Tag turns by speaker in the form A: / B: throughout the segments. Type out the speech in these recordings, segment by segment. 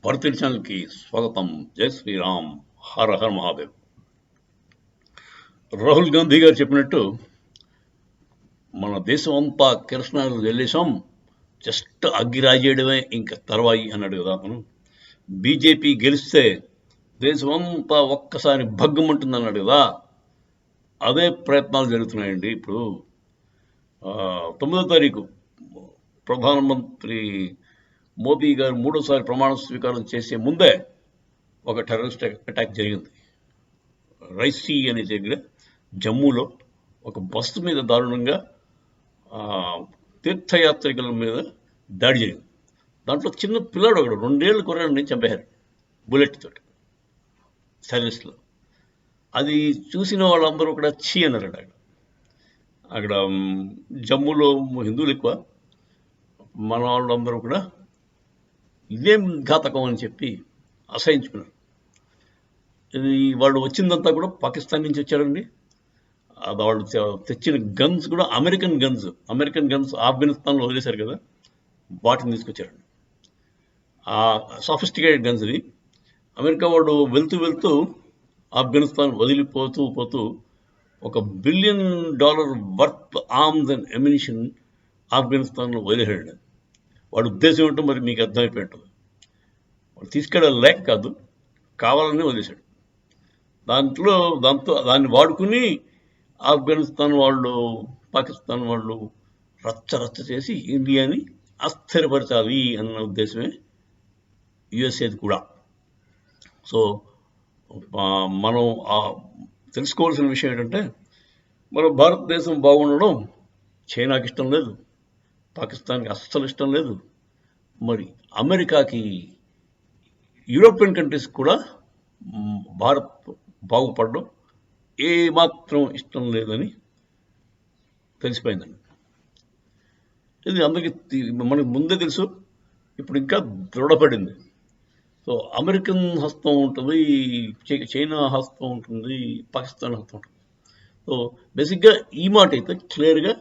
A: భారతీయ ఛానల్కి స్వాగతం. జై శ్రీరామ్, హర హర మహాదేవ్. రాహుల్ గాంధీ గారు చెప్పినట్టు మన దేశం అంతా కిరసనాలు వెళ్ళేసాం, జస్ట్ అగ్గి రాజేయడమే ఇంకా తర్వాయి అన్నాడు కదా అతను. బీజేపీ గెలిస్తే దేశం అంతా ఒక్కసారి భగ్గమంటుంది అన్నాడు కదా, అదే ప్రయత్నాలు జరుగుతున్నాయండి. ఇప్పుడు 9వ తారీఖు ప్రధానమంత్రి మోదీ గారు మూడోసారి ప్రమాణ స్వీకారం చేసే ముందే ఒక టెర్రరిస్ట్ అటాక్ జరిగింది. రైసీ అనే దగ్గర జమ్మూలో ఒక బస్సు మీద దారుణంగా తీర్థయాత్రికుల మీద దాడి జరిగింది. దాంట్లో చిన్న పిల్లాడు ఒకడు 2 ఏళ్ళ కుర్రాడిని చంపేశారు బుల్లెట్ తోటి సర్వీస్లో. అది చూసిన వాళ్ళందరూ కూడా చీ అన్నారట. అక్కడ జమ్మూలో హిందువులు ఎక్కువ, మన వాళ్ళందరూ కూడా ఇదేం ఘాతకం అని చెప్పి అసహించుకున్నారు. ఇది వాళ్ళు వచ్చిందంతా కూడా పాకిస్తాన్ నుంచి వచ్చారండి. అది వాళ్ళు తెచ్చిన గన్స్ కూడా అమెరికన్ గన్స్ ఆఫ్ఘనిస్తాన్లో వదిలేశారు కదా, వాటిని తీసుకొచ్చారండి. ఆ సాఫిస్టికేటెడ్ గన్స్ ఇవి. అమెరికా వాడు వెళ్తూ ఆఫ్ఘనిస్తాన్ వదిలిపోతూ $1 billion worth arms and ammunition ఆఫ్ఘనిస్తాన్లో వదిలేశాడు. వాడు ఉద్దేశం ఏంటో మరి మీకు అర్థమైపోయి ఉంటుంది. వాడు తీసుకెళ్ళాలి లేక కాదు, కావాలని వదిలేశాడు. దాన్ని వాడుకుని ఆఫ్ఘనిస్తాన్ వాళ్ళు, పాకిస్తాన్ వాళ్ళు రచ్చ చేసి ఇండియాని అస్థిరపరచాలి అన్న ఉద్దేశమే యుఎస్ఏది కూడా. సో మనం తెలుసుకోవాల్సిన విషయం ఏంటంటే, మన భారతదేశం బాగుండడం చైనాకి ఇష్టం లేదు, పాకిస్తాన్కి అస్సలు ఇష్టం లేదు, మరి అమెరికాకి, యూరోపియన్ కంట్రీస్ కూడా భారత్ బాగుపడడం ఏమాత్రం ఇష్టం లేదని తెలిసిపోయిందండి. ఇది అందరికీ మనకు ముందే తెలుసు, ఇప్పుడు ఇంకా దృఢపడింది. సో అమెరికన్ హస్తం ఉంటుంది, చైనా హస్తం ఉంటుంది, పాకిస్తాన్ హస్తం ఉంటుంది. సో బేసిక్గా ఈ మాట అయితే క్లియర్గా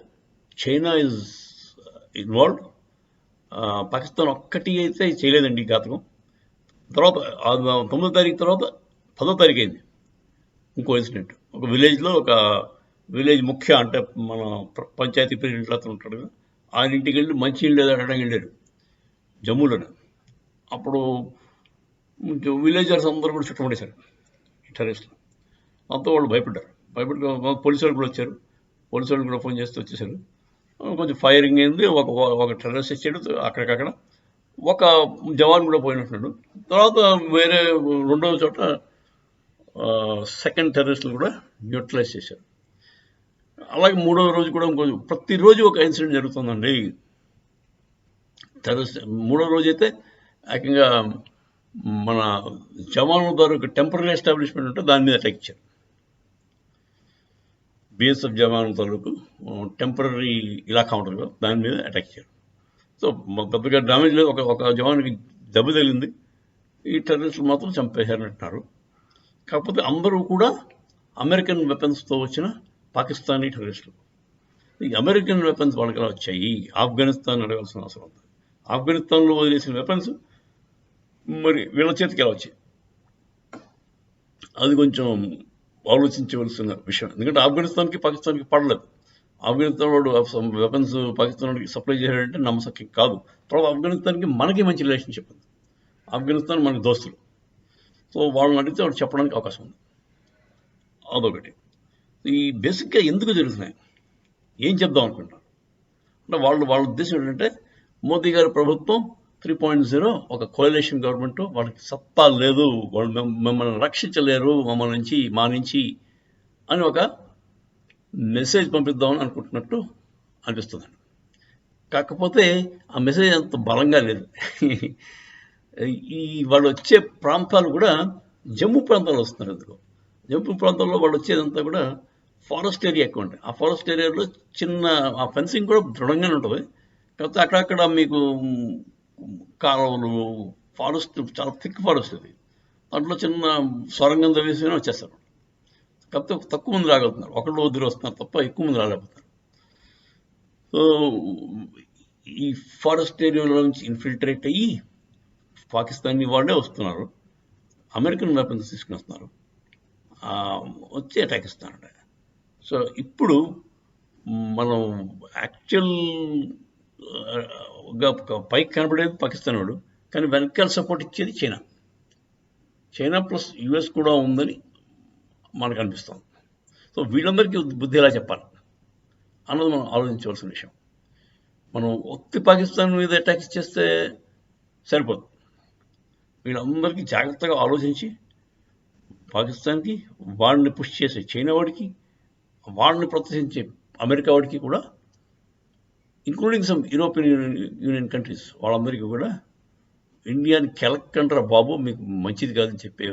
A: చైనా ఇస్ ఇన్వాల్వ్డ్. పాకిస్తాన్ ఒక్కటి అయితే చేయలేదండి ఈ ఘాతకం. తర్వాత 9వ తారీఖు తర్వాత 10వ తారీఖు అయింది ఇంకో ఇన్సిడెంట్. ఒక విలేజ్లో ఒక విలేజ్ ముఖ్య, అంటే మన పంచాయతీ ప్రెసిడెంట్ అతను ఉంటాడు కదా, ఆయన ఇంటికి వెళ్ళి మంచినీళ్ళు అడగడానికి వెళ్ళాడు జమ్మూలోనే. అప్పుడు విలేజర్స్ అందరూ కూడా చుట్టుముట్టేశారు టెర్రరిస్టులు. అంతా వాళ్ళు భయపడి పోలీసు వాళ్ళు కూడా వచ్చారు. పోలీసు వాళ్ళు కూడా ఫోన్ చేస్తే వచ్చేసారు. కొంచెం ఫైరింగ్ అయింది. ఒక టెర్రరిస్ట్ ఇచ్చాడు అక్కడికక్కడ. ఒక జవాన్ కూడా పోయినట్టున్నాడు. తర్వాత వేరే రెండవ చోట సెకండ్ టెర్రరిస్టులు కూడా న్యూట్రలైజ్ చేశారు. అలాగే మూడవ రోజు కూడా ప్రతిరోజు ఒక ఇన్సిడెంట్ జరుగుతుందండి టెర్రరిస్ట్. మూడవ రోజు అయితే ఏకంగా మన జవాను ద్వారా టెంపరీ ఎస్టాబ్లిష్మెంట్ ఉంటే దాని మీద అటాక్ ఇచ్చారు. బిఎస్ఎఫ్ జవాను తాలూకు టెంపరీ ఇలాఖా ఉంటుంది కదా, దాని మీద అటాక్ ఇచ్చారు. సో పెద్దగా డ్యామేజ్ లేదు, ఒక జవాన్కి దెబ్బ తగిలింది. ఈ టెర్రరిస్టులు మాత్రం చంపేశారంటున్నారు. కాకపోతే అందరూ కూడా అమెరికన్ వెపన్స్తో వచ్చిన పాకిస్తానీ టెర్రరిస్టులు. ఈ అమెరికన్ వెపన్స్ వాళ్ళకి ఎలా వచ్చాయి, ఆఫ్ఘనిస్తాన్ అడగాల్సిన అవసరం ఉంది. ఆఫ్ఘనిస్తాన్లో వదిలేసిన వెపన్స్ మరి వీళ్ళ చేతికి ఎలా వచ్చాయి, అది కొంచెం ఆలోచించవలసిన విషయం. ఎందుకంటే ఆఫ్ఘనిస్తాన్కి పాకిస్తాన్కి పడలేదు. ఆఫ్ఘనిస్తాన్ వాడు వెపన్స్ పాకిస్తాన్ వాడికి సప్లై చేయాలంటే నమ్మసక్యం కాదు. తర్వాత ఆఫ్ఘనిస్తాన్కి మనకి మంచి రిలేషన్షిప్ ఉంది, ఆఫ్ఘనిస్తాన్ మనకి దోస్తులు. సో వాళ్ళని అడిగితే వాడు చెప్పడానికి అవకాశం ఉంది. అదొకటి. ఈ బేసిక్గా ఎందుకు జరుగుతున్నాయి, ఏం చెప్దాం అనుకుంటున్నారు అంటే, వాళ్ళ ఉద్దేశం ఏంటంటే, మోదీ గారి ప్రభుత్వం 3.0 ఒక కోalition గవర్నమెంట్, వాళ్ళకి సత్తా లేదు, వాళ్ళు మిమ్మల్ని రక్షించలేరు మా నుంచి అని ఒక మెసేజ్ పంపిద్దామని అనుకుంటున్నట్టు అనిపిస్తుంది. కాకపోతే ఆ మెసేజ్ అంత బలంగా లేదు. ఈ వాళ్ళు వచ్చే ప్రాంతాలు కూడా జమ్మూ ప్రాంతాలు వస్తున్నారు. ఎందుకు జమ్మూ ప్రాంతాల్లో వాళ్ళు వచ్చేదంతా కూడా ఫారెస్ట్ ఏరియా ఎక్కువ ఉంటాయి. ఆ ఫారెస్ట్ ఏరియాలో చిన్న ఆ ఫెన్సింగ్ కూడా దృఢంగానే ఉంటుంది. కాకపోతే అక్కడక్కడ మీకు కాలువలు, ఫారెస్ట్ చాలా థిక్ ఫారెస్ట్ అది, దాంట్లో చిన్న సొరంగం తవ్వేసి వచ్చేస్తారు. కాకపోతే తక్కువ మంది రాగలుగుతున్నారు, ఒకళ్ళు వదిలి వస్తున్నారు తప్ప ఎక్కువ మంది రాలేకపోతున్నారు. సో ఈ ఫారెస్ట్ ఏరియాలో నుంచి ఇన్ఫిల్ట్రేట్ అయ్యి పాకిస్తానీ వాళ్ళే వస్తున్నారు, అమెరికన్ వెపన్స్ తీసుకుని వస్తున్నారు, వచ్చి అటాక్ ఇస్తారంట. సో ఇప్పుడు మనం యాక్చువల్గా పైకి కనబడేది పాకిస్తాన్ వాడు, కానీ వెనకాల సపోర్ట్ ఇచ్చేది చైనా. చైనా ప్లస్ యుఎస్ కూడా ఉందని మనకు అనిపిస్తుంది. సో వీళ్ళందరికీ బుద్ధి ఎలా చెప్పాలి అన్నది మనం ఆలోచించవలసిన విషయం. మనం ఒత్తి పాకిస్తాన్ మీద అటాక్స్ చేస్తే సరిపోదు. వీళ్ళందరికీ జాగ్రత్తగా ఆలోచించి పాకిస్తాన్కి, వాడిని పుష్ చేసే చైనా వాడికి, వాళ్ళని ప్రోత్సహించే అమెరికా వాడికి కూడా, including some European union countries, వాళ్ళందరికీ కూడా ఇండియాని కెలక్కండ్రా బాబు, మీకు మంచిది కాదని చెప్పే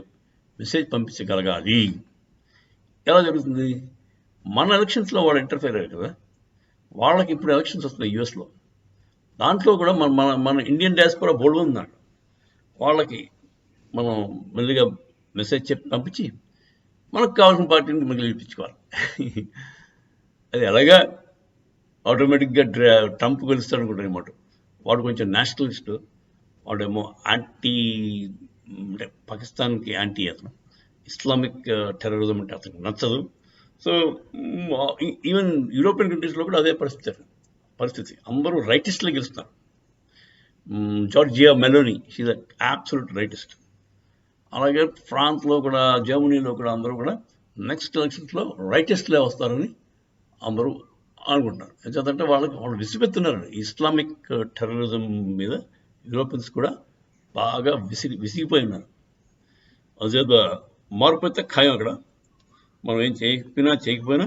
A: మెసేజ్ పంపించగలగాలి. ఎలా జరుగుతుంది? మన ఎలక్షన్స్లో వాళ్ళు ఇంటర్ఫేర్ అయ్యారు కదా, వాళ్ళకి ఇప్పుడు ఎలక్షన్స్ వస్తున్నాయి యూఎస్లో. దాంట్లో కూడా మన ఇండియన్ డయాస్పోరా బోల్డ్ ఉందన్నాడు. వాళ్ళకి మనం మెల్లిగా మెసేజ్ చెప్పి పంపించి మనకు కావాల్సిన పార్టీని మనకి గెలిపించుకోవాలి. అది ఎలాగా ఆటోమేటిక్గా ట్రంప్ గెలుస్తాడు అనుకుంటాను అనమాట. వాడు కొంచెం నేషనలిస్ట్, వాడేమో యాంటీ, అంటే పాకిస్తాన్కి యాంటీ, అతను ఇస్లామిక్ టెర్రరిజం అంటే అతనికి నచ్చదు. సో ఈవెన్ యూరోపియన్ కంట్రీస్లో కూడా అదే పరిస్థితి. అందరూ రైటిస్ట్లో గెలుస్తున్నారు. Georgia Meloni, she's a absolute rightist. అలాగే ఫ్రాన్స్లో కూడా, జర్మనీలో కూడా అందరూ కూడా నెక్స్ట్ ఎలక్షన్స్లో రైటిస్ట్లే వస్తారని అందరూ అనుకుంటున్నారు. ఎందుకంటే వాళ్ళు విసిపెత్తున్నారు. ఇస్లామిక్ టెర్రరిజం మీద యూరోపియన్స్ కూడా బాగా విసిగిపోయి ఉన్నారు. అదే మార్పు అయితే ఖాయం. అక్కడ మనం ఏం చేయకపోయినా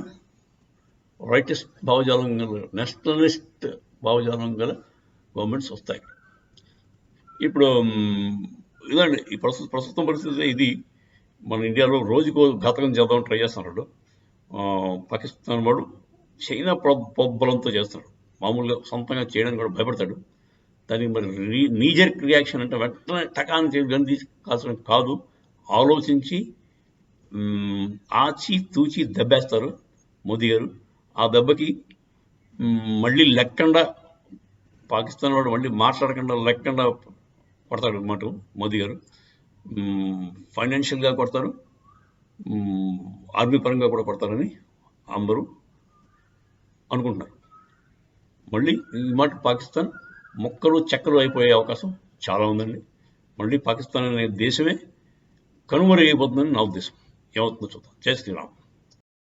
A: రైటిస్ట్ భావజాలం గల, నేషనలిస్ట్ భావజాలం గల గవర్నమెంట్స్ వస్తాయి. ఇప్పుడు ఇదండి ఈ ప్రస్తుతం పరిస్థితి ఇది. మన ఇండియాలో రోజుకో ఘాతకం చేద్దామని ట్రై చేస్తున్నాడు పాకిస్తాన్ వాడు. చైనా ప్రోద్బలంతో చేస్తున్నాడు. మామూలుగా సొంతంగా చేయడానికి కూడా భయపడతాడు. దానికి మరి నీజర్క్ రియాక్షన్ అంటే వెంటనే టకాన్ని గన్ తీసుకోవాల్సిన కాదు, ఆలోచించి ఆచి తూచి దెబ్బేస్తారు మోదీ గారు. ఆ దెబ్బకి మళ్ళీ లెక్కకుండా, పాకిస్తాన్ వాడు మళ్ళీ మాట్లాడకుండా లెక్కకుండా కొడతాడు అన్నమాట మోదీ గారు. ఫైనాన్షియల్గా కొడతారు, ఆర్మీ పరంగా కూడా కొడతారని అందరూ అనుకుంటున్నారు. మళ్ళీ ఈ మాట పాకిస్తాన్ మొక్కలు చెక్కలు అయిపోయే అవకాశం చాలా ఉందండి. మళ్ళీ పాకిస్తాన్ అనే దేశమే కనుమరుగైపోతుందని నా ఉద్దేశం. ఏమవుతుందో చూద్దాం. జై శ్రీరామ్.